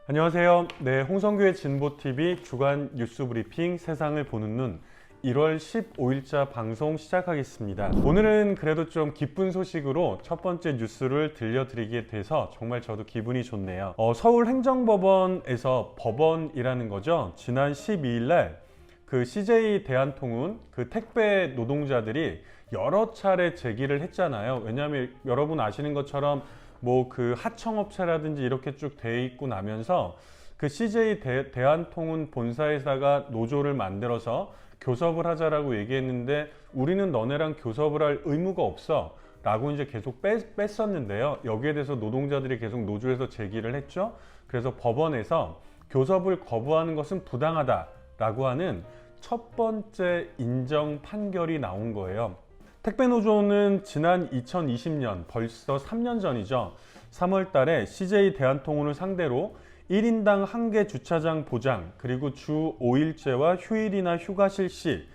안녕하세요. 네, 홍성규의 진보TV 주간 뉴스 브리핑 세상을 보는 눈 1월 15일자 방송 시작하겠습니다. 오늘은 그래도 좀 기쁜 소식으로 첫 번째 뉴스를 들려드리게 돼서 정말 저도 기분이 좋네요. 서울행정법원에서 법원이라는 거죠. 지난 12일 날 그 CJ 대한통운 그 택배 노동자들이 여러 차례 제기를 했잖아요. 왜냐하면 여러분 아시는 것처럼 뭐 그 하청업체라든지 이렇게 쭉 돼 있고 나면서 그 CJ 대한통운 본사에다가 노조를 만들어서 교섭을 하자라고 얘기했는데 우리는 너네랑 교섭을 할 의무가 없어 라고 이제 계속 뺐었는데요. 여기에 대해서 노동자들이 계속 노조에서 제기를 했죠. 그래서 법원에서 교섭을 거부하는 것은 부당하다라고 하는 첫 번째 인정 판결이 나온 거예요. 택배노조는 지난 2020년 벌써 3년 전이죠. 3월 달에 CJ 대한통운을 상대로 1인당 1개 주차장 보장, 그리고 주 5일제와 휴일이나 휴가 실시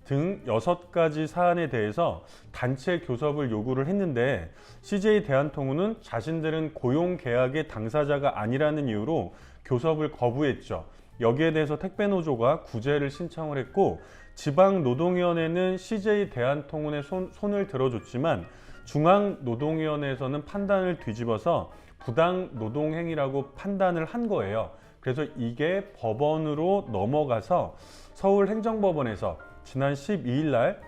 등 6가지 사안에 대해서 단체 교섭을 요구를 했는데 CJ 대한통운은 자신들은 고용계약의 당사자가 아니라는 이유로 교섭을 거부했죠. 여기에 대해서 택배노조가 구제를 신청을 했고 지방노동위원회는 CJ 대한통운의 손을 들어줬지만 중앙노동위원회에서는 판단을 뒤집어서 부당 노동행위라고 판단을 한 거예요. 그래서 이게 법원으로 넘어가서 서울행정법원에서 지난 12일 날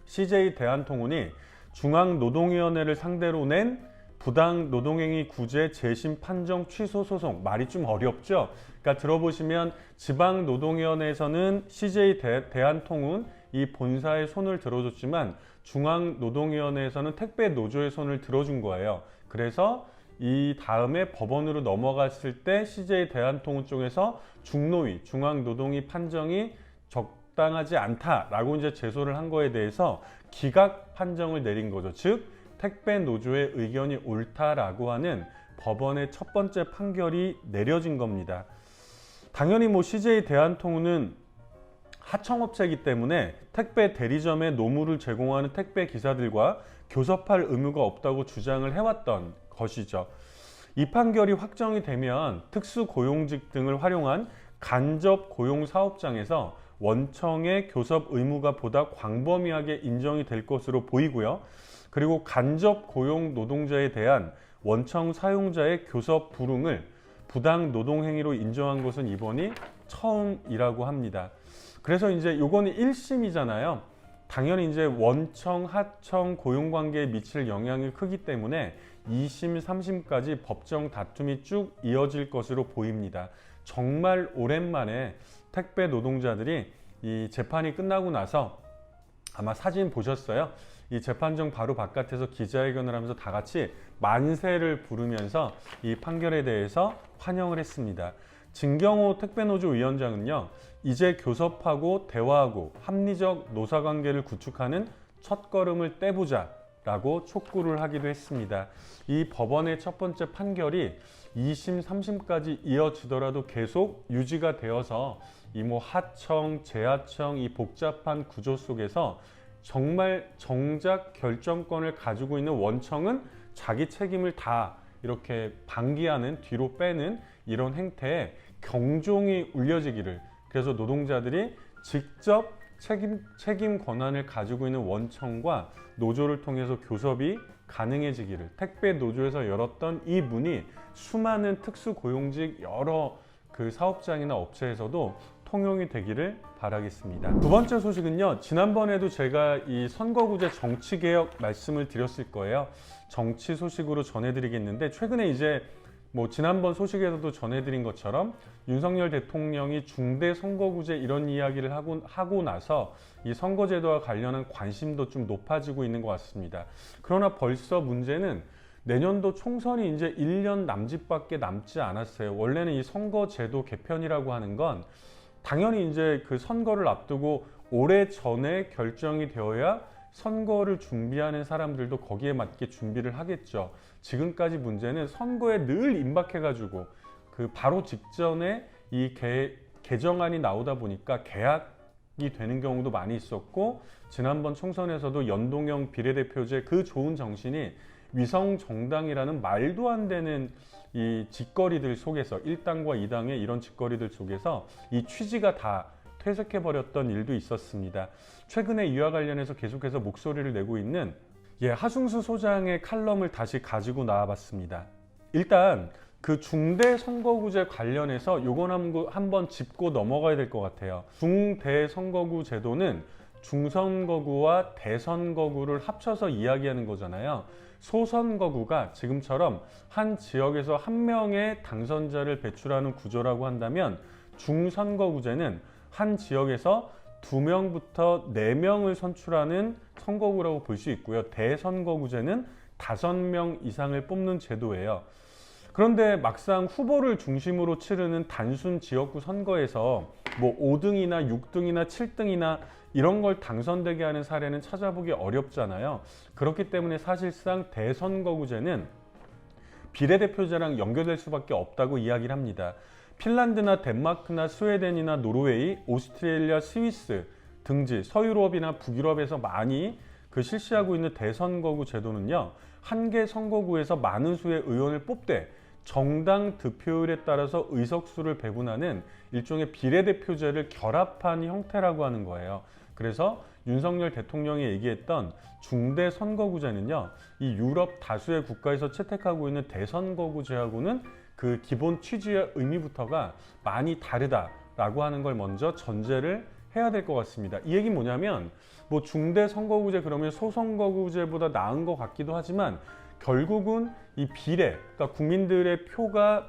CJ 대한통운이 중앙노동위원회를 상대로 낸 부당 노동행위 구제 재심 판정 취소 소송, 말이 좀 어렵죠? 그러니까 들어보시면 지방노동위원회에서는 CJ 대한통운 이 본사의 손을 들어줬지만 중앙노동위원회에서는 택배 노조의 손을 들어준 거예요. 그래서 이 다음에 법원으로 넘어갔을 때 CJ 대한통운 쪽에서 중노위, 중앙노동위 판정이 적당하지 않다라고 이제 제소를 한 거에 대해서 기각 판정을 내린 거죠. 즉 택배 노조의 의견이 옳다라고 하는 법원의 첫 번째 판결이 내려진 겁니다. 당연히 뭐 CJ 대한통운은 하청업체이기 때문에 택배 대리점에 노무를 제공하는 택배 기사들과 교섭할 의무가 없다고 주장을 해왔던 것이죠. 이 판결이 확정이 되면 특수고용직 등을 활용한 간접 고용사업장에서 원청의 교섭 의무가 보다 광범위하게 인정이 될 것으로 보이고요. 그리고 간접 고용 노동자에 대한 원청 사용자의 교섭 불응을 부당 노동행위로 인정한 것은 이번이 처음이라고 합니다. 그래서 이제 이거는 1심이잖아요. 당연히 이제 원청, 하청 고용관계에 미칠 영향이 크기 때문에 2심, 3심까지 법정 다툼이 쭉 이어질 것으로 보입니다. 정말 오랜만에 택배 노동자들이 이 재판이 끝나고 나서 아마 사진 보셨어요? 이 재판정 바로 바깥에서 기자회견을 하면서 다 같이 만세를 부르면서 이 판결에 대해서 환영을 했습니다. 진경호 택배노조 위원장은요, 이제 교섭하고 대화하고 합리적 노사관계를 구축하는 첫걸음을 떼보자 라고 촉구를 하기도 했습니다. 이 법원의 첫 번째 판결이 2심, 3심까지 이어지더라도 계속 유지가 되어서 이 뭐 하청, 재하청 이 복잡한 구조 속에서 정말 정작 결정권을 가지고 있는 원청은 자기 책임을 다 이렇게 방기하는, 뒤로 빼는 이런 행태에 경종이 울려지기를, 그래서 노동자들이 직접 책임 권한을 가지고 있는 원청과 노조를 통해서 교섭이 가능해지기를, 택배 노조에서 열었던 이 문이 수많은 특수고용직 여러 그 사업장이나 업체에서도 통용이 되기를 바라겠습니다. 두 번째 소식은요, 지난번에도 제가 이 선거구제 정치개혁 말씀을 드렸을 거예요. 정치 소식으로 전해드리겠는데, 최근에 이제 뭐 지난번 소식에서도 전해드린 것처럼 윤석열 대통령이 중대 선거구제 이런 이야기를 하고 나서 이 선거제도와 관련한 관심도 좀 높아지고 있는 것 같습니다. 그러나 벌써 문제는 내년도 총선이 이제 1년 남짓밖에 남지 않았어요. 원래는 이 선거제도 개편이라고 하는 건 당연히 이제 그 선거를 앞두고 오래 전에 결정이 되어야 선거를 준비하는 사람들도 거기에 맞게 준비를 하겠죠. 지금까지 문제는 선거에 늘 임박해가지고 그 바로 직전에 이 개정안이 나오다 보니까 계약이 되는 경우도 많이 있었고, 지난번 총선에서도 연동형 비례대표제 그 좋은 정신이 위성 정당이라는 말도 안 되는 이 짓거리들 속에서 1당과 2당의 이런 짓거리들 속에서 이 취지가 다 퇴색해버렸던 일도 있었습니다. 최근에 이와 관련해서 계속해서 목소리를 내고 있는 하승수 소장의 칼럼을 다시 가지고 나와봤습니다. 일단 그 중대선거구제 관련해서 요건 한번 짚고 넘어가야 될 것 같아요. 중대선거구 제도는 중선거구와 대선거구를 합쳐서 이야기하는 거잖아요. 소선거구가 지금처럼 한 지역에서 한 명의 당선자를 배출하는 구조라고 한다면, 중선거구제는 한 지역에서 2명부터 4명을 선출하는 선거구라고 볼 수 있고요. 대선거구제는 5명 이상을 뽑는 제도예요. 그런데 막상 후보를 중심으로 치르는 단순 지역구 선거에서 뭐 5등이나 6등이나 7등이나 이런 걸 당선되게 하는 사례는 찾아보기 어렵잖아요. 그렇기 때문에 사실상 대선거구제는 비례대표제랑 연결될 수밖에 없다고 이야기를 합니다. 핀란드나 덴마크나 스웨덴이나 노르웨이, 오스트레일리아, 스위스 등지 서유럽이나 북유럽에서 많이 실시하고 있는 대선거구 제도는요, 한 개 선거구에서 많은 수의 의원을 뽑되 정당 득표율에 따라서 의석수를 배분하는 일종의 비례대표제를 결합한 형태라고 하는 거예요. 그래서 윤석열 대통령이 얘기했던 중대선거구제는요, 이 유럽 다수의 국가에서 채택하고 있는 대선거구제하고는 그 기본 취지의 의미부터가 많이 다르다라고 하는 걸 먼저 전제를 해야 될 것 같습니다. 이 얘기는 뭐냐면, 뭐 중대선거구제 그러면 소선거구제보다 나은 것 같기도 하지만, 결국은 이 비례, 그러니까 국민들의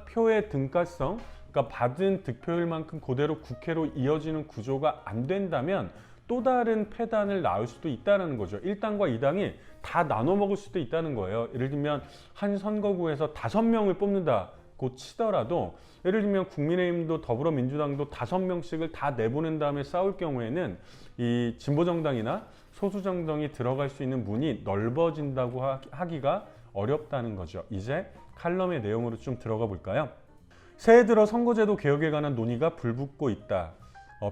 표의 등가성, 그러니까 받은 득표율만큼 그대로 국회로 이어지는 구조가 안 된다면 또 다른 패단을 낳을 수도 있다는 거죠. 1당과 2당이 다 나눠 먹을 수도 있다는 거예요. 예를 들면 한 선거구에서 5명을 뽑는다고 치더라도, 예를 들면 국민의힘도 더불어민주당도 5명씩을 다 내보낸 다음에 싸울 경우에는 이 진보정당이나 소수정당이 들어갈 수 있는 문이 넓어진다고 하기가 어렵다는 거죠. 이제 칼럼의 내용으로 좀 들어가 볼까요? 새해 들어 선거제도 개혁에 관한 논의가 불붙고 있다.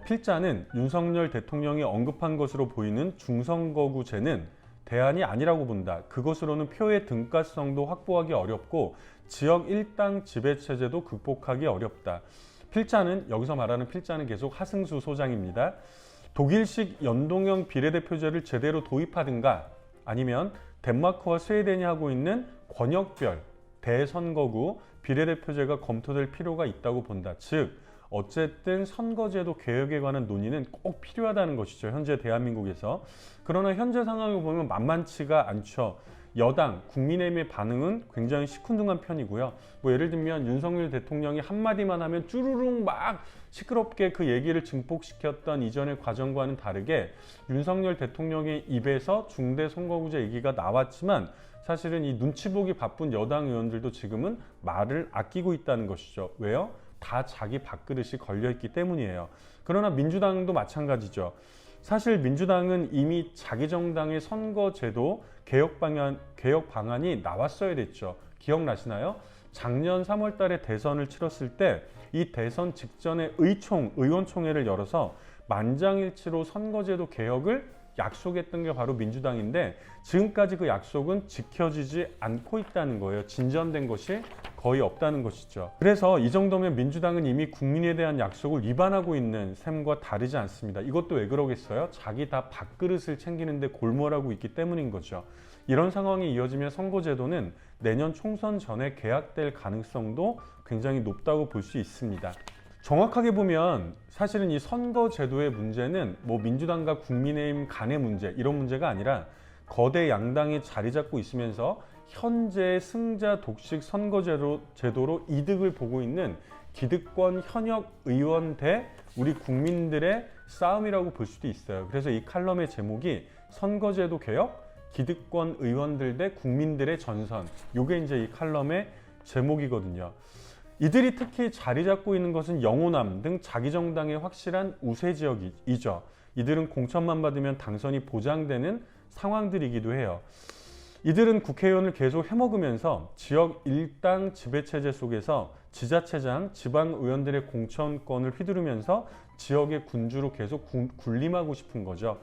필자는 윤석열 대통령이 언급한 것으로 보이는 중선거구제는 대안이 아니라고 본다. 그것으로는 표의 등가성도 확보하기 어렵고 지역 일당 지배체제도 극복하기 어렵다. 필자는, 여기서 말하는 필자는 계속 하승수 소장입니다. 독일식 연동형 비례대표제를 제대로 도입하든가, 아니면 덴마크와 스웨덴이 하고 있는 권역별 대선거구 비례대표제가 검토될 필요가 있다고 본다. 즉, 어쨌든 선거제도 개혁에 관한 논의는 꼭 필요하다는 것이죠, 현재 대한민국에서. 그러나 현재 상황을 보면 만만치가 않죠. 여당, 국민의힘의 반응은 굉장히 시큰둥한 편이고요. 뭐 예를 들면 윤석열 대통령이 한마디만 하면 쭈루룩 막 시끄럽게 그 얘기를 증폭시켰던 이전의 과정과는 다르게, 윤석열 대통령의 입에서 중대선거구제 얘기가 나왔지만 사실은 이 눈치 보기 바쁜 여당 의원들도 지금은 말을 아끼고 있다는 것이죠. 왜요? 다 자기 밥그릇이 걸려있기 때문이에요. 그러나 민주당도 마찬가지죠. 사실 민주당은 이미 자기 정당의 선거제도 개혁 방안이 나왔어야 됐죠. 기억나시나요? 작년 3월 달에 대선을 치렀을 때 이 대선 직전에 의원총회를 열어서 만장일치로 선거제도 개혁을 약속했던 게 바로 민주당인데, 지금까지 그 약속은 지켜지지 않고 있다는 거예요. 진전된 것이 거의 없다는 것이죠. 그래서 이 정도면 민주당은 이미 국민에 대한 약속을 위반하고 있는 셈과 다르지 않습니다. 이것도 왜 그러겠어요? 자기 다 밥그릇을 챙기는데 골몰하고 있기 때문인 거죠. 이런 상황이 이어지면 선거제도는 내년 총선 전에 개각될 가능성도 굉장히 높다고 볼 수 있습니다. 정확하게 보면 사실은 이 선거제도의 문제는 뭐 민주당과 국민의힘 간의 문제, 이런 문제가 아니라 거대 양당이 자리 잡고 있으면서 현재 승자 독식 선거제도로 이득을 보고 있는 기득권 현역 의원 대 우리 국민들의 싸움이라고 볼 수도 있어요. 그래서 이 칼럼의 제목이 선거제도 개혁, 기득권 의원들 대 국민들의 전선, 이게 이제 이 칼럼의 제목이거든요. 이들이 특히 자리 잡고 있는 것은 영호남 등 자기 정당의 확실한 우세 지역이죠. 이들은 공천만 받으면 당선이 보장되는 상황들이기도 해요. 이들은 국회의원을 계속 해먹으면서 지역 일당 지배체제 속에서 지자체장, 지방의원들의 공천권을 휘두르면서 지역의 군주로 계속 군림하고 싶은 거죠.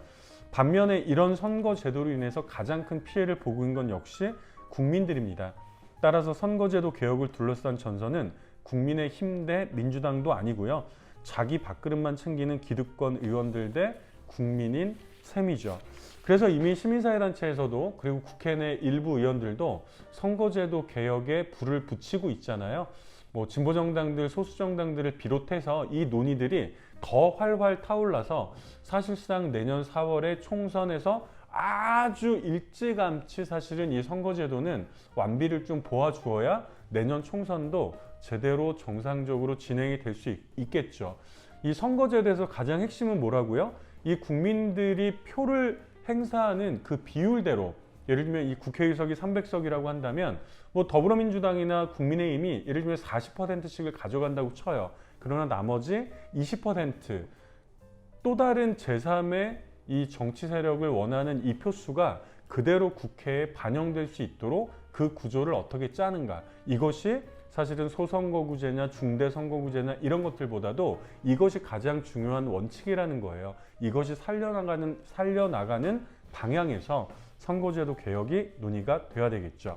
반면에 이런 선거 제도로 인해서 가장 큰 피해를 보고 있는 건 역시 국민들입니다. 따라서 선거제도 개혁을 둘러싼 전선은 국민의힘 대 민주당도 아니고요. 자기 밥그릇만 챙기는 기득권 의원들 대 국민인 셈이죠. 그래서 이미 시민사회단체에서도 그리고 국회 내 일부 의원들도 선거제도 개혁에 불을 붙이고 있잖아요. 뭐 진보정당들, 소수정당들을 비롯해서 이 논의들이 더 활활 타올라서 사실상 내년 4월에 총선에서 아주 일찌감치 사실은 이 선거제도는 완비를 좀 보아주어야 내년 총선도 제대로 정상적으로 진행이 될 수 있겠죠. 이 선거제도에서 가장 핵심은 뭐라고요? 이 국민들이 표를 행사하는 그 비율대로, 예를 들면 이 국회의석이 300석이라고 한다면 뭐 더불어민주당이나 국민의힘이 예를 들면 40%씩을 가져간다고 쳐요. 그러나 나머지 20% 또 다른 제3의 이 정치 세력을 원하는 이 표수가 그대로 국회에 반영될 수 있도록 그 구조를 어떻게 짜는가. 이것이 사실은 소선거구제냐 중대선거구제냐 이런 것들보다도 이것이 가장 중요한 원칙이라는 거예요. 이것이 살려나가는 방향에서 선거제도 개혁이 논의가 돼야 되겠죠.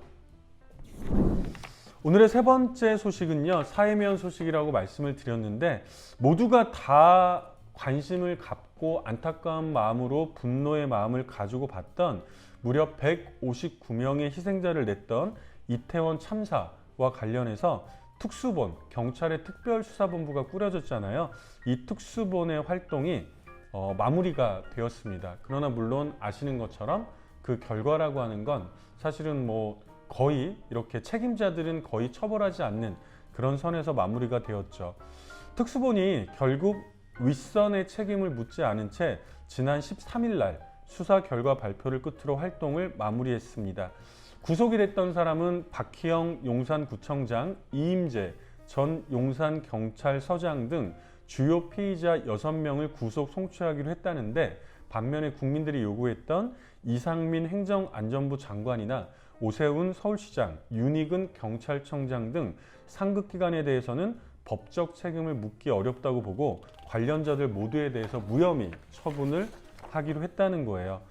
오늘의 세 번째 소식은요, 사회면 소식이라고 말씀을 드렸는데 모두가 다 관심을 갖고 안타까운 마음으로 분노의 마음을 가지고 봤던 무려 159명의 희생자를 냈던 이태원 참사와 관련해서 특수본, 경찰의 특별수사본부가 꾸려졌잖아요. 이 특수본의 활동이 마무리가 되었습니다. 그러나 물론 아시는 것처럼 그 결과라고 하는 건 사실은 뭐 거의 이렇게 책임자들은 거의 처벌하지 않는 그런 선에서 마무리가 되었죠. 특수본이 결국 윗선의 책임을 묻지 않은 채 지난 13일 날 수사 결과 발표를 끝으로 활동을 마무리했습니다. 구속이 됐던 사람은 박희영 용산구청장, 이임재 전 용산경찰서장 등 주요 피의자 6명을 구속 송치하기로 했다는데, 반면에 국민들이 요구했던 이상민 행정안전부 장관이나 오세훈 서울시장, 윤희근 경찰청장 등 상급기관에 대해서는 법적 책임을 묻기 어렵다고 보고 관련자들 모두에 대해서 무혐의 처분을 하기로 했다는 거예요.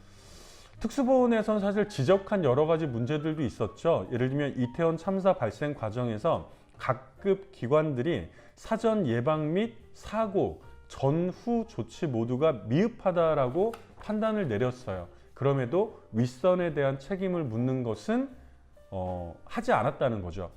특수본에선 사실 지적한 여러 가지 문제들도 있었죠. 예를 들면 이태원 참사 발생 과정에서 각급 기관들이 사전 예방 및 사고, 전후 조치 모두가 미흡하다라고 판단을 내렸어요. 그럼에도 윗선에 대한 책임을 묻는 것은 하지 않았다는 거죠.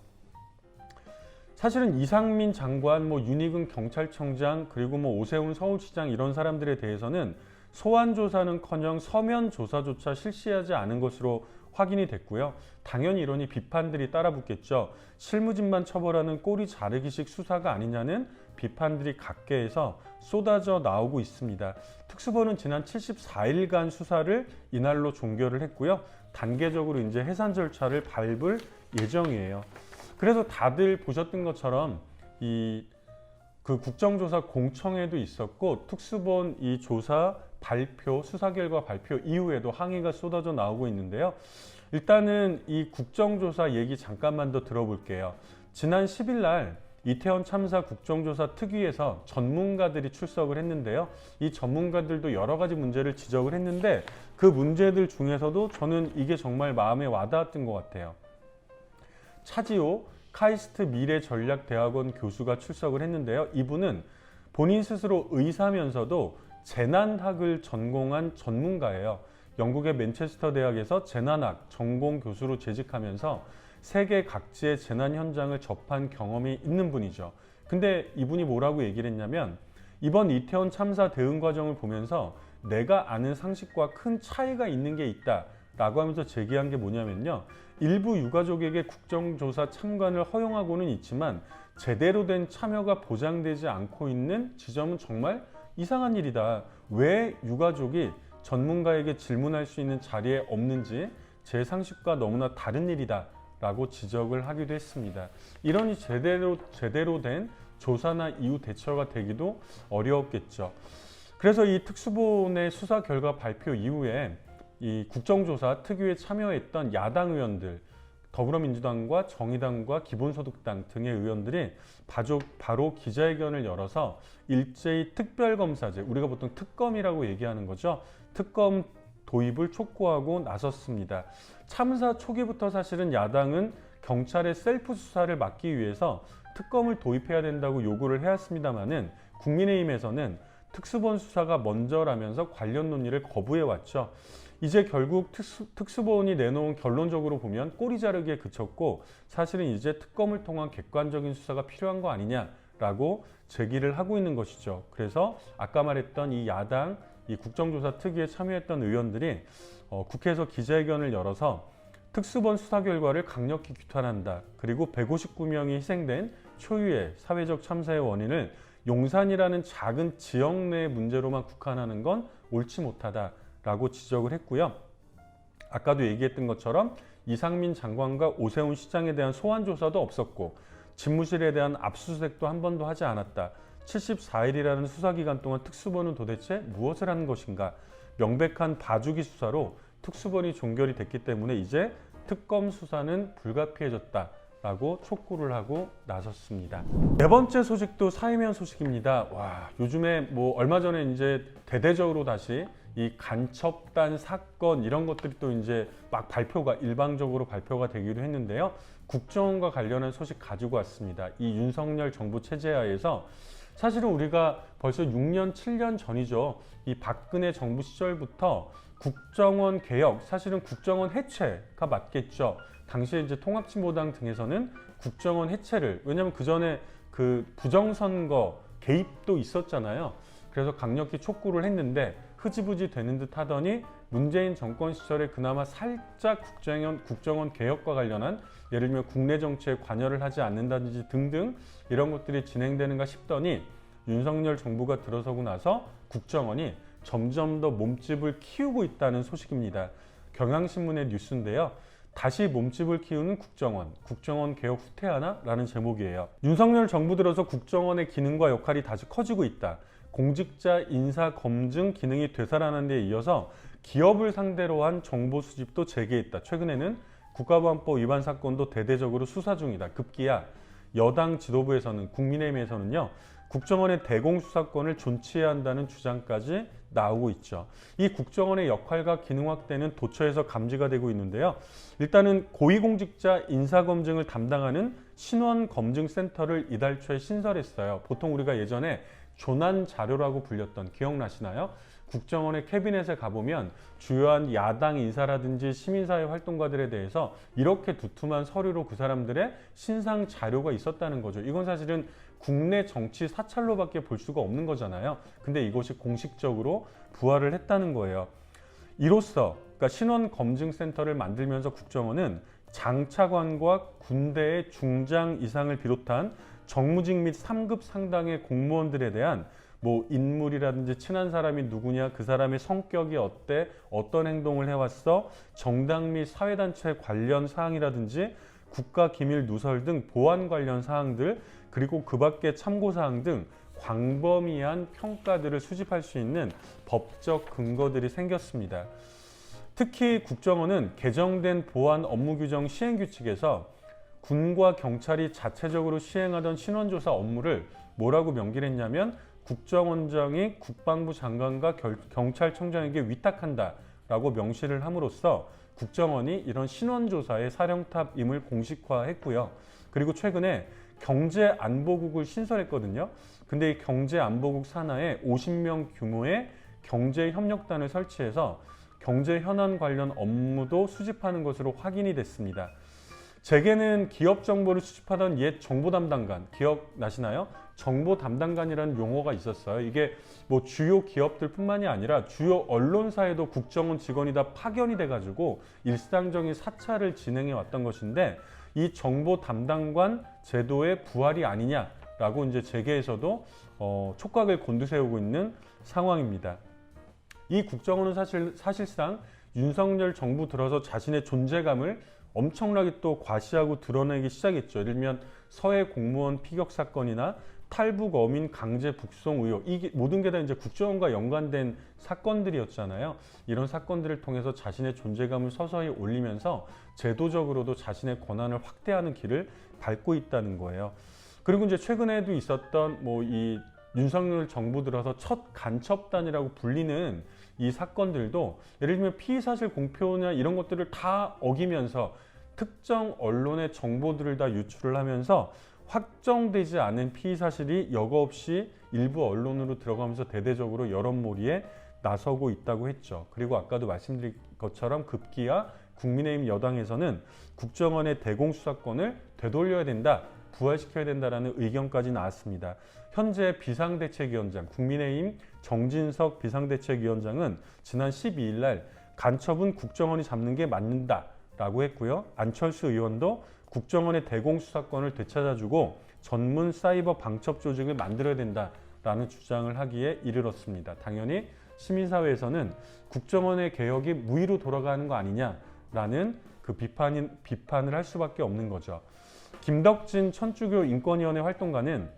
사실은 이상민 장관, 윤희근 경찰청장, 그리고 오세훈 서울시장 이런 사람들에 대해서는 소환 조사는커녕 서면 조사조차 실시하지 않은 것으로 확인이 됐고요. 당연히 이러니 비판들이 따라붙겠죠. 실무진만 처벌하는 꼬리 자르기식 수사가 아니냐는 비판들이 각계에서 쏟아져 나오고 있습니다. 특수본은 지난 74일간 수사를 이날로 종결을 했고요. 단계적으로 이제 해산 절차를 밟을 예정이에요. 그래서 다들 보셨던 것처럼 그 국정조사 공청회도 있었고, 특수본 이 조사 발표, 수사 결과 발표 이후에도 항의가 쏟아져 나오고 있는데요. 일단은 이 국정조사 얘기 잠깐만 더 들어볼게요. 지난 10일 날 이태원 참사 국정조사 특위에서 전문가들이 출석을 했는데요. 이 전문가들도 여러 가지 문제를 지적을 했는데 그 문제들 중에서도 저는 이게 정말 마음에 와닿았던 것 같아요. 차지호 카이스트 미래전략대학원 교수가 출석을 했는데요. 이분은 본인 스스로 의사면서도 재난학을 전공한 전문가예요. 영국의 맨체스터 대학에서 재난학 전공 교수로 재직하면서 세계 각지의 재난 현장을 접한 경험이 있는 분이죠. 근데 이분이 뭐라고 얘기를 했냐면, 이번 이태원 참사 대응 과정을 보면서 내가 아는 상식과 큰 차이가 있는 게 있다 라고 하면서 제기한 게 뭐냐면요, 일부 유가족에게 국정조사 참관을 허용하고는 있지만 제대로 된 참여가 보장되지 않고 있는 지점은 정말 이상한 일이다. 왜 유가족이 전문가에게 질문할 수 있는 자리에 없는지 제 상식과 너무나 다른 일이다 라고 지적을 하기도 했습니다. 이러니 제대로 된 조사나 이후 대처가 되기도 어려웠겠죠. 그래서 이 특수본의 수사 결과 발표 이후에 이 국정조사 특위에 참여했던 야당 의원들, 더불어민주당과 정의당과 기본소득당 등의 의원들이 바로 기자회견을 열어서 일제히 특별검사제, 우리가 보통 특검이라고 얘기하는 거죠. 특검 도입을 촉구하고 나섰습니다. 참사 초기부터 사실은 야당은 경찰의 셀프 수사를 막기 위해서 특검을 도입해야 된다고 요구를 해왔습니다마는 국민의힘에서는 특수본 수사가 먼저라면서 관련 논의를 거부해왔죠. 이제 결국 특수본이 내놓은 결론적으로 보면 꼬리 자르기에 그쳤고 사실은 이제 특검을 통한 객관적인 수사가 필요한 거 아니냐라고 제기를 하고 있는 것이죠. 그래서 아까 말했던 이 야당 이 국정조사 특위에 참여했던 의원들이 국회에서 기자회견을 열어서 특수본 수사 결과를 강력히 규탄한다. 그리고 159명이 희생된 초유의 사회적 참사의 원인을 용산이라는 작은 지역 내 문제로만 국한하는 건 옳지 못하다라고 지적을 했고요. 아까도 얘기했던 것처럼 이상민 장관과 오세훈 시장에 대한 소환 조사도 없었고 집무실에 대한 압수수색도 한 번도 하지 않았다. 74일이라는 수사기간 동안 특수본은 도대체 무엇을 한 것인가? 명백한 봐주기 수사로 특수본이 종결이 됐기 때문에 이제 특검 수사는 불가피해졌다라고 촉구를 하고 나섰습니다. 네 번째 소식도 사회면 소식입니다. 와, 요즘에 뭐 얼마 전에 이제 대대적으로 다시 이 간첩단 사건 이런 것들이 또 이제 막 일방적으로 발표가 되기도 했는데요. 국정원과 관련한 소식 가지고 왔습니다. 이 윤석열 정부 체제 하에서 사실은 우리가 벌써 6년, 7년 전이죠. 이 박근혜 정부 시절부터 국정원 개혁, 사실은 국정원 해체가 맞겠죠. 당시에 이제 통합진보당 등에서는 국정원 해체를, 왜냐하면 그 전에 그 부정선거 개입도 있었잖아요. 그래서 강력히 촉구를 했는데 흐지부지 되는 듯 하더니 문재인 정권 시절에 그나마 살짝 국정원 개혁과 관련한 예를 들면 국내 정치에 관여를 하지 않는다든지 등등 이런 것들이 진행되는가 싶더니 윤석열 정부가 들어서고 나서 국정원이 점점 더 몸집을 키우고 있다는 소식입니다. 경향신문의 뉴스인데요. 다시 몸집을 키우는 국정원 개혁 후퇴하나? 라는 제목이에요. 윤석열 정부 들어서 국정원의 기능과 역할이 다시 커지고 있다. 공직자 인사 검증 기능이 되살아나는 데 이어서 기업을 상대로 한 정보 수집도 재개했다. 최근에는 국가보안법 위반 사건도 대대적으로 수사 중이다. 급기야 여당 지도부에서는 국민의힘에서는요. 국정원의 대공수사권을 존치해야 한다는 주장까지 나오고 있죠. 이 국정원의 역할과 기능 확대는 도처에서 감지가 되고 있는데요. 일단은 고위공직자 인사검증을 담당하는 신원검증센터를 이달 초에 신설했어요. 보통 우리가 예전에 조난자료라고 불렸던 기억나시나요? 국정원의 캐비넷에 가보면 주요한 야당 인사라든지 시민사회 활동가들에 대해서 이렇게 두툼한 서류로 그 사람들의 신상 자료가 있었다는 거죠. 이건 사실은 국내 정치 사찰로밖에 볼 수가 없는 거잖아요. 근데 이것이 공식적으로 부활을 했다는 거예요. 이로써 그러니까 신원검증센터를 만들면서 국정원은 장차관과 군대의 중장 이상을 비롯한 정무직 및 3급 상당의 공무원들에 대한 뭐 인물이라든지 친한 사람이 누구냐, 그 사람의 성격이 어때, 어떤 행동을 해왔어, 정당 및 사회단체 관련 사항이라든지 국가기밀 누설 등 보안 관련 사항들, 그리고 그 밖의 참고사항 등 광범위한 평가들을 수집할 수 있는 법적 근거들이 생겼습니다. 특히 국정원은 개정된 보안 업무규정 시행규칙에서 군과 경찰이 자체적으로 시행하던 신원조사 업무를 뭐라고 명기를 했냐면 국정원장이 국방부 장관과 경찰청장에게 위탁한다 라고 명시를 함으로써 국정원이 이런 신원조사의 사령탑임을 공식화했고요. 그리고 최근에 경제안보국을 신설했거든요. 근데 이 경제안보국 산하에 50명 규모의 경제협력단을 설치해서 경제 현안 관련 업무도 수집하는 것으로 확인이 됐습니다. 재계는 기업 정보를 수집하던 옛 정보 담당관 기억나시나요? 정보 담당관이라는 용어가 있었어요. 이게 뭐 주요 기업들 뿐만이 아니라 주요 언론사에도 국정원 직원이 다 파견이 돼가지고 일상적인 사찰을 진행해 왔던 것인데 이 정보 담당관 제도의 부활이 아니냐라고 이제 재계에서도 촉각을 곤두세우고 있는 상황입니다. 이 국정원은 사실상 윤석열 정부 들어서 자신의 존재감을 엄청나게 또 과시하고 드러내기 시작했죠. 예를 들면 서해 공무원 피격 사건이나 탈북 어민 강제 북송 의혹, 이게 모든 게 다 이제 국정원과 연관된 사건들이었잖아요. 이런 사건들을 통해서 자신의 존재감을 서서히 올리면서 제도적으로도 자신의 권한을 확대하는 길을 밟고 있다는 거예요. 그리고 이제 최근에도 있었던 뭐 이 윤석열 정부 들어서 첫 간첩단이라고 불리는 이 사건들도 예를 들면 피의사실 공표나 이런 것들을 다 어기면서 특정 언론의 정보들을 다 유출을 하면서 확정되지 않은 피의사실이 여과 없이 일부 언론으로 들어가면서 대대적으로 여론몰이에 나서고 있다고 했죠. 그리고 아까도 말씀드린 것처럼 급기야 국민의힘 여당에서는 국정원의 대공수사권을 되돌려야 된다, 부활시켜야 된다라는 의견까지 나왔습니다. 현재 비상대책위원장, 국민의힘 정진석 비상대책위원장은 지난 12일 날 간첩은 국정원이 잡는 게 맞는다라고 했고요. 안철수 의원도 국정원의 대공수사권을 되찾아주고 전문 사이버 방첩 조직을 만들어야 된다라는 주장을 하기에 이르렀습니다. 당연히 시민사회에서는 국정원의 개혁이 무의로 돌아가는 거 아니냐라는 그 비판을 할 수밖에 없는 거죠. 김덕진 천주교 인권위원회 활동가는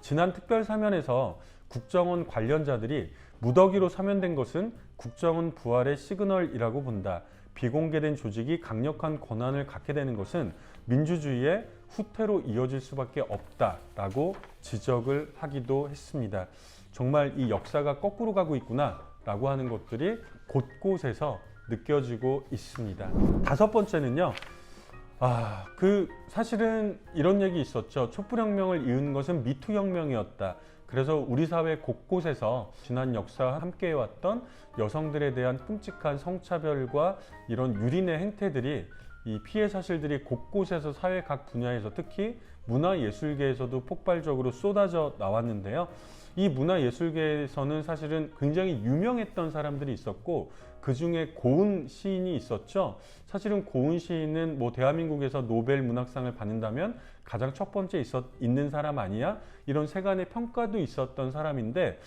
지난 특별사면에서 국정원 관련자들이 무더기로 사면된 것은 국정원 부활의 시그널이라고 본다. 비공개된 조직이 강력한 권한을 갖게 되는 것은 민주주의의 후퇴로 이어질 수밖에 없다라고 지적을 하기도 했습니다. 정말 이 역사가 거꾸로 가고 있구나라고 하는 것들이 곳곳에서 느껴지고 있습니다. 다섯 번째는요. 사실은 이런 얘기 있었죠. 촛불혁명을 이은 것은 미투혁명이었다. 그래서 우리 사회 곳곳에서 지난 역사와 함께해왔던 여성들에 대한 끔찍한 성차별과 이런 유린의 행태들이 이 피해 사실들이 곳곳에서 사회 각 분야에서 특히 문화예술계에서도 폭발적으로 쏟아져 나왔는데요. 이 문화예술계에서는 사실은 굉장히 유명했던 사람들이 있었고 그 중에 고은 시인이 있었죠. 사실은 고은 시인은 뭐 대한민국에서 노벨 문학상을 받는다면 가장 첫 번째 있는 사람 아니야? 이런 세간의 평가도 있었던 사람인데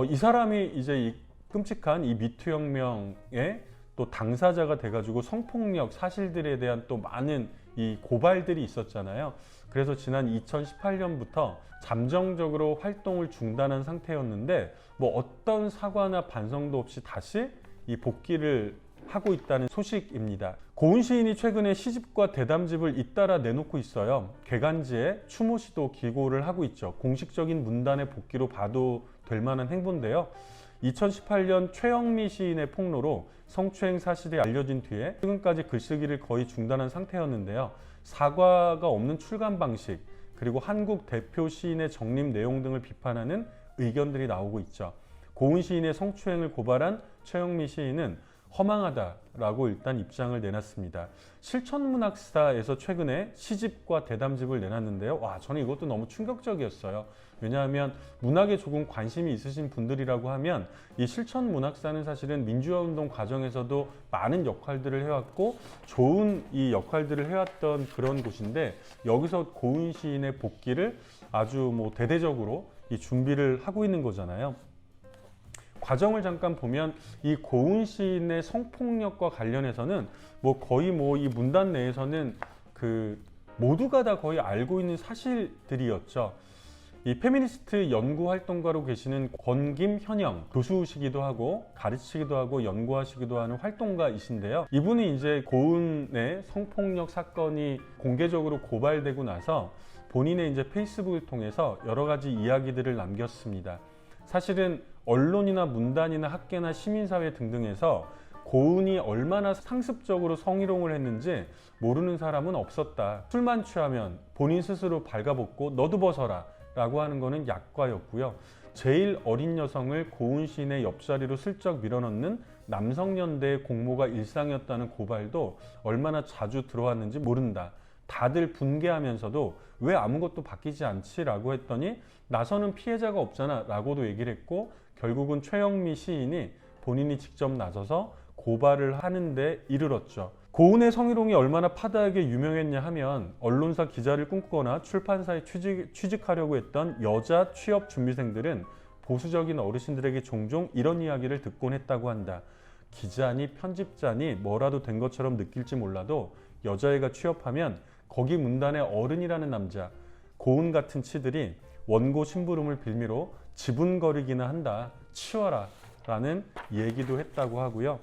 이 사람이 이제 이 끔찍한 이 미투혁명의 또 당사자가 돼가지고 성폭력 사실들에 대한 또 많은 이 고발들이 있었잖아요. 그래서 지난 2018년부터 잠정적으로 활동을 중단한 상태였는데 뭐 어떤 사과나 반성도 없이 다시 이 복귀를 하고 있다는 소식입니다. 고은 시인이 최근에 시집과 대담집을 잇따라 내놓고 있어요. 개간지에 추모시도 기고를 하고 있죠. 공식적인 문단의 복귀로 봐도 될 만한 행보인데요. 2018년 최영미 시인의 폭로로 성추행 사실이 알려진 뒤에 최근까지 글쓰기를 거의 중단한 상태였는데요. 사과가 없는 출간 방식, 그리고 한국 대표 시인의 적립 내용 등을 비판하는 의견들이 나오고 있죠. 고은 시인의 성추행을 고발한 최영미 시인은 허망하다라고 일단 입장을 내놨습니다. 실천문학사에서 최근에 시집과 대담집을 내놨는데요. 저는 이것도 너무 충격적이었어요. 왜냐하면 문학에 조금 관심이 있으신 분들이라고 하면 이 실천문학사는 사실은 민주화운동 과정에서도 많은 역할들을 해왔고 좋은 이 역할들을 해왔던 그런 곳인데 여기서 고은 시인의 복귀를 아주 뭐 대대적으로 이 준비를 하고 있는 거잖아요. 과정을 잠깐 보면 이 고은 시인의 성폭력과 관련해서는 뭐 거의 뭐 이 문단 내에서는 그 모두가 다 거의 알고 있는 사실들이었죠. 이 페미니스트 연구활동가로 계시는 권김현영 교수시기도 하고 가르치기도 하고 연구하시기도 하는 활동가이신데요. 이분이 이제 고은의 성폭력 사건이 공개적으로 고발되고 나서 본인의 이제 페이스북을 통해서 여러 가지 이야기들을 남겼습니다. 사실은 언론이나 문단이나 학계나 시민사회 등등에서 고은이 얼마나 상습적으로 성희롱을 했는지 모르는 사람은 없었다. 술만 취하면 본인 스스로 발가벗고 너도 벗어라 라고 하는 것은 약과였고요. 제일 어린 여성을 고은 시인의 옆자리로 슬쩍 밀어넣는 남성연대의 공모가 일상이었다는 고발도 얼마나 자주 들어왔는지 모른다. 다들 분개하면서도 왜 아무것도 바뀌지 않지? 라고 했더니 나서는 피해자가 없잖아 라고도 얘기를 했고 결국은 최영미 시인이 본인이 직접 나서서 고발을 하는데 이르렀죠. 고은의 성희롱이 얼마나 파다하게 유명했냐 하면 언론사 기자를 꿈꾸거나 출판사에 취직하려고 했던 여자 취업 준비생들은 보수적인 어르신들에게 종종 이런 이야기를 듣곤 했다고 한다. 기자니 편집자니 뭐라도 된 것처럼 느낄지 몰라도 여자애가 취업하면 거기 문단에 어른이라는 남자, 고은 같은 치들이 원고 심부름을 빌미로 지분거리기나 한다. 치워라 라는 얘기도 했다고 하고요.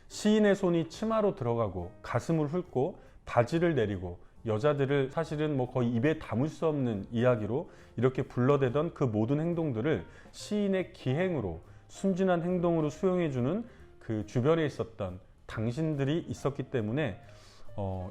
시인의 손이 치마로 들어가고 가슴을 훑고 바지를 내리고 여자들을 사실은 뭐 거의 입에 담을 수 없는 이야기로 이렇게 불러대던 그 모든 행동들을 시인의 기행으로 순진한 행동으로 수용해주는 그 주변에 있었던 당신들이 있었기 때문에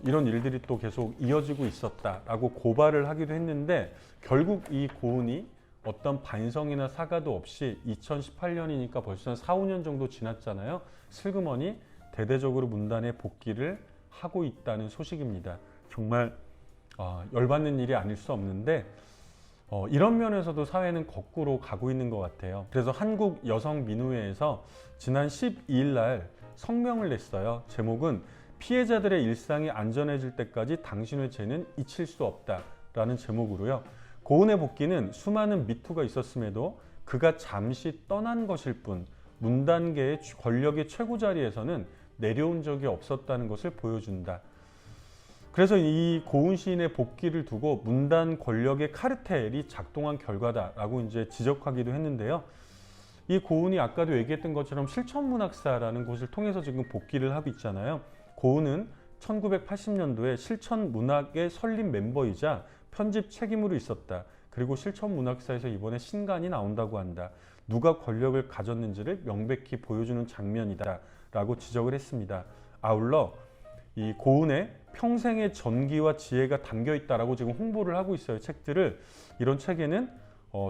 이런 일들이 또 계속 이어지고 있었다라고 고발을 하기도 했는데, 결국 이 고은이 어떤 반성이나 사과도 없이 2018년이니까 벌써 한 4, 5년 정도 지났잖아요. 슬그머니 대대적으로 문단에 복귀를 하고 있다는 소식입니다. 정말 열받는 일이 아닐 수 없는데, 이런 면에서도 사회는 거꾸로 가고 있는 것 같아요. 그래서 한국여성민우회에서 지난 12일 날 성명을 냈어요. 제목은 피해자들의 일상이 안전해질 때까지 당신의 죄는 잊힐 수 없다 라는 제목으로요. 고은의 복귀는 수많은 미투가 있었음에도 그가 잠시 떠난 것일 뿐 문단계의 권력의 최고 자리에서는 내려온 적이 없었다는 것을 보여준다. 그래서 이 고은 시인의 복귀를 두고 문단 권력의 카르텔이 작동한 결과다라고 이제 지적하기도 했는데요. 이 고은이 아까도 얘기했던 것처럼 실천문학사라는 곳을 통해서 지금 복귀를 하고 있잖아요. 고은은 1980년도에 실천문학의 설립 멤버이자 편집 책임으로 있었다. 그리고 실천문학사에서 이번에 신간이 나온다고 한다. 누가 권력을 가졌는지를 명백히 보여주는 장면이다 라고 지적을 했습니다. 아울러 이 고은의 평생의 전기와 지혜가 담겨 있다라고 지금 홍보를 하고 있어요. 책들을. 이런 책에는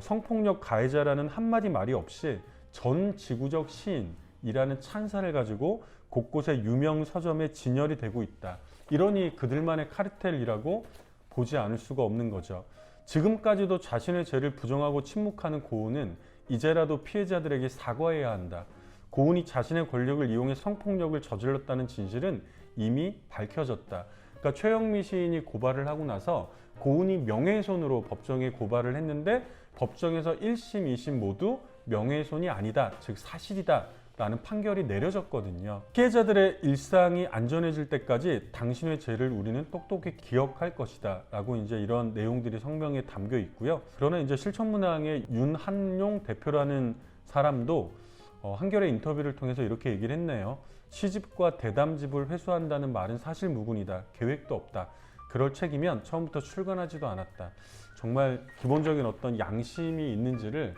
성폭력 가해자라는 한마디 말이 없이 전 지구적 시인이라는 찬사를 가지고 곳곳에 유명 서점에 진열이 되고 있다. 이러니 그들만의 카르텔이라고 보지 않을 수가 없는 거죠. 지금까지도 자신의 죄를 부정하고 침묵하는 고은은 이제라도 피해자들에게 사과해야 한다. 고은이 자신의 권력을 이용해 성폭력을 저질렀다는 진실은 이미 밝혀졌다. 그러니까 최영미 시인이 고발을 하고 나서 고은이 명예훼손으로 법정에 고발을 했는데, 법정에서 1심, 2심 모두 명예훼손이 아니다, 즉 사실이다 라는 판결이 내려졌거든요. 피해자들의 일상이 안전해질 때까지 당신의 죄를 우리는 똑똑히 기억할 것이다 라고 이제 이런 내용들이 성명에 담겨 있고요. 그러나 이제 실천문학의 윤한용 대표라는 사람도 한겨레 인터뷰를 통해서 이렇게 얘기를 했네요. 시집과 대담집을 회수한다는 말은 사실 무근이다. 계획도 없다. 그럴 책이면 처음부터 출간하지도 않았다. 정말 기본적인 어떤 양심이 있는지를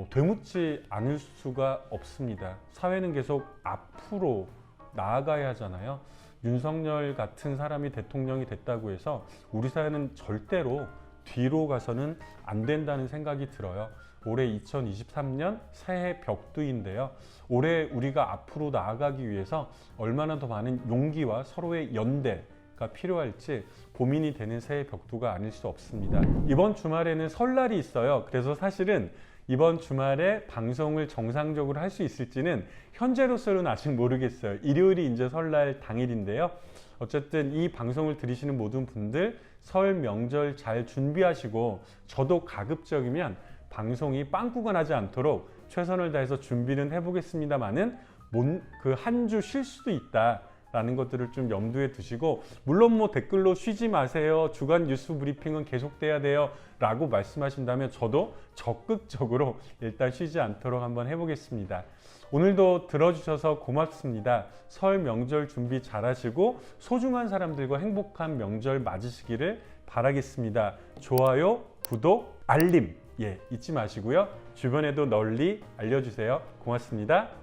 되묻지 않을 수가 없습니다. 사회는 계속 앞으로 나아가야 하잖아요. 윤석열 같은 사람이 대통령이 됐다고 해서 우리 사회는 절대로 뒤로 가서는 안 된다는 생각이 들어요. 올해 2023년 새해 벽두인데요. 올해 우리가 앞으로 나아가기 위해서 얼마나 더 많은 용기와 서로의 연대가 필요할지 고민이 되는 새해 벽두가 아닐 수 없습니다. 이번 주말에는 설날이 있어요. 그래서 사실은 이번 주말에 방송을 정상적으로 할 수 있을지는 현재로서는 아직 모르겠어요. 일요일이 이제 설날 당일인데요. 어쨌든 이 방송을 들으시는 모든 분들 설 명절 잘 준비하시고, 저도 가급적이면 방송이 빵꾸가 나지 않도록 최선을 다해서 준비는 해보겠습니다만은 그 한 주 쉴 수도 있다 라는 것들을 좀 염두에 두시고, 물론 뭐 댓글로 쉬지 마세요, 주간 뉴스 브리핑은 계속돼야 돼요 라고 말씀하신다면 저도 적극적으로 일단 쉬지 않도록 한번 해보겠습니다. 오늘도 들어주셔서 고맙습니다. 설 명절 준비 잘 하시고 소중한 사람들과 행복한 명절 맞으시기를 바라겠습니다. 좋아요, 구독, 알림 잊지 마시고요. 주변에도 널리 알려주세요. 고맙습니다.